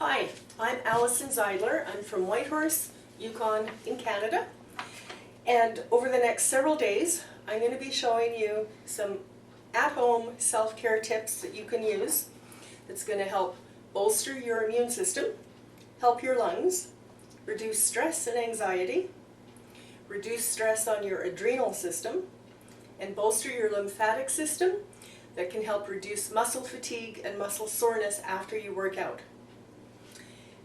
Hi, I'm Allison Zeidler. I'm from Whitehorse, Yukon in Canada. And over the next several days, I'm going to be showing you some at-home self-care tips that you can use that's going to help bolster your immune system, help your lungs, reduce stress and anxiety, reduce stress on your adrenal system, and bolster your lymphatic system that can help reduce muscle fatigue and muscle soreness after you work out.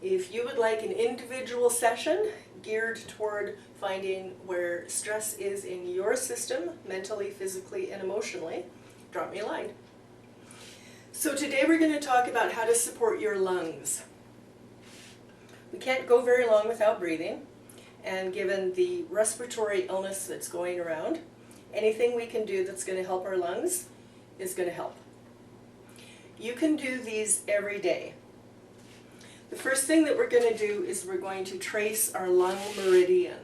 If you would like an individual session geared toward finding where stress is in your system, mentally, physically, and emotionally, drop me a line. So today we're going to talk about how to support your lungs. We can't go very long without breathing, and given the respiratory illness that's going around, anything we can do that's going to help our lungs is going to help. You can do these every day. The first thing that we're going to do is we're going to trace our lung meridian.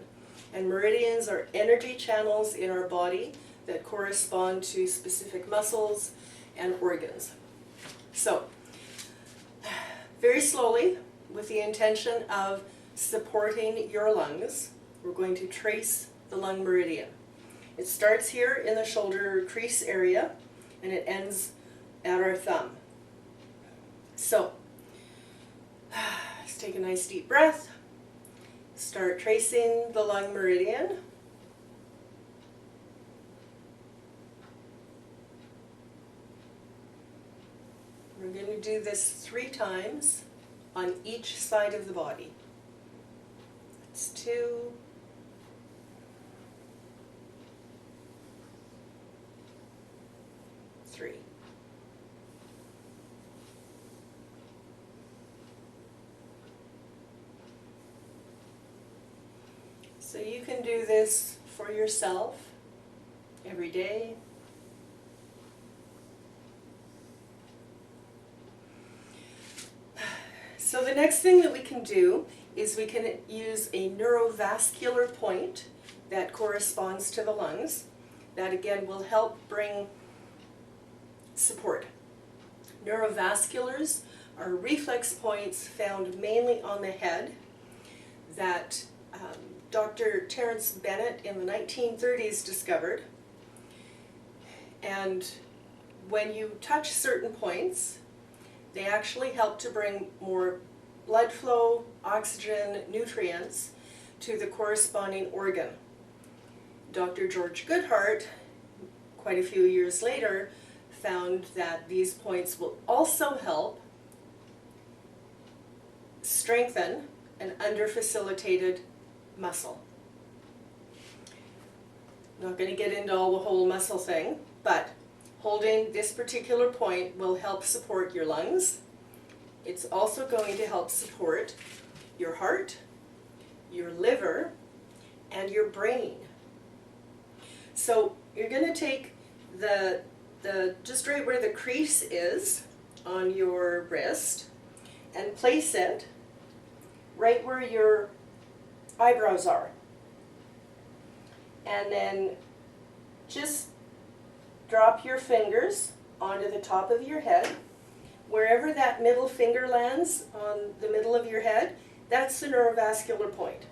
And meridians are energy channels in our body that correspond to specific muscles and organs. So, very slowly, with the intention of supporting your lungs, we're going to trace the lung meridian. It starts here in the shoulder crease area and it ends at our thumb. So, let's take a nice deep breath. Start tracing the lung meridian. We're going to do this 3 times on each side of the body. That's 2, 3. So you can do this for yourself every day. So the next thing that we can do is we can use a neurovascular point that corresponds to the lungs. That again will help bring support. Neurovasculars are reflex points found mainly on the head that Dr. Terence Bennett in the 1930s discovered. And when you touch certain points, they actually help to bring more blood flow, oxygen, nutrients to the corresponding organ. Dr. George Goodhart, quite a few years later, found that these points will also help strengthen an under-facilitated muscle. I'm not going to get into all the whole muscle thing, but holding this particular point will help support your lungs. It's also going to help support your heart, your liver, and your brain. So you're going to take the just right where the crease is on your wrist and place it right where your eyebrows are. And then just drop your fingers onto the top of your head. Wherever that middle finger lands on the middle of your head, that's the neurovascular point.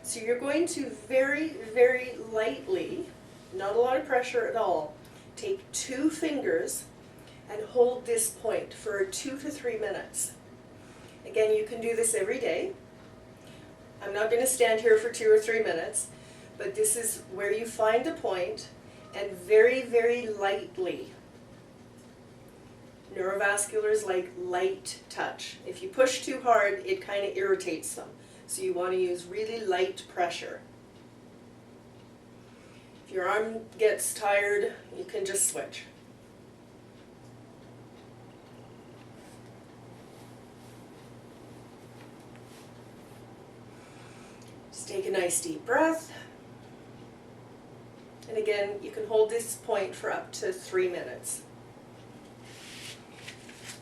So you're going to very, very lightly, not a lot of pressure at all, take 2 fingers and hold this point for 2 to 3 minutes. Again, you can do this every day. I'm not going to stand here for 2 or 3 minutes, but this is where you find the point and very, very lightly. Neurovasculars like light touch. If you push too hard, it kind of irritates them. So you want to use really light pressure. If your arm gets tired, you can just switch. Just take a nice deep breath. And again, you can hold this point for up to 3 minutes.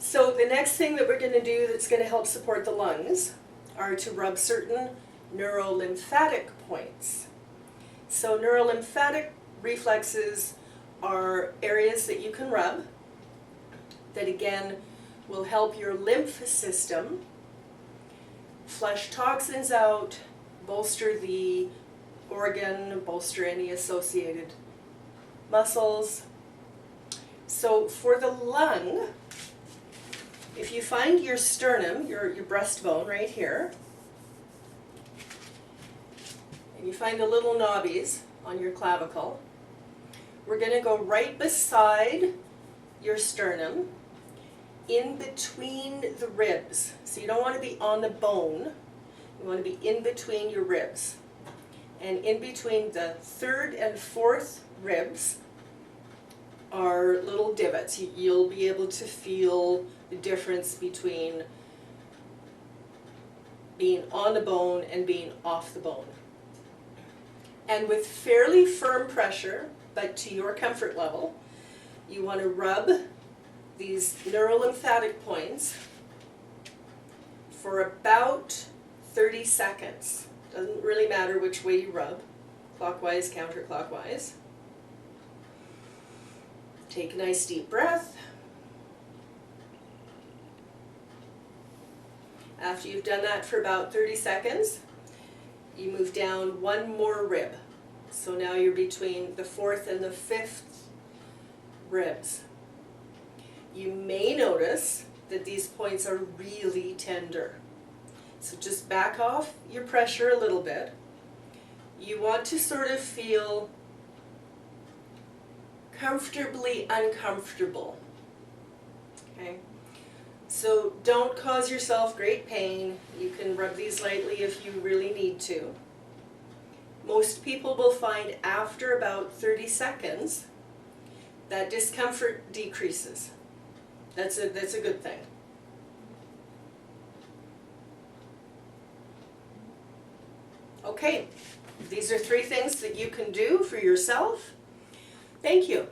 So the next thing that we're going to do that's going to help support the lungs are to rub certain neurolymphatic points. So neurolymphatic reflexes are areas that you can rub that again will help your lymph system flush toxins out, bolster the organ, bolster any associated muscles. So for the lung, if you find your sternum, your breastbone right here, and you find the little knobbies on your clavicle, we're going to go right beside your sternum, in between the ribs. So you don't want to be on the bone, you want to be in between your ribs. And in between the third and fourth ribs are little divots. You'll be able to feel the difference between being on the bone and being off the bone. And with fairly firm pressure, but to your comfort level, you want to rub these neurolymphatic points for about 30 seconds. Doesn't really matter which way you rub, clockwise, counterclockwise. Take a nice deep breath. After you've done that for about 30 seconds, you move down one more rib. So now you're between the fourth and the fifth ribs. You may notice that these points are really tender. So just back off your pressure a little bit. You want to sort of feel comfortably uncomfortable. Okay? So don't cause yourself great pain. You can rub these lightly if you really need to. Most people will find after about 30 seconds that discomfort decreases. That's a good thing. Okay, these are 3 things that you can do for yourself. Thank you.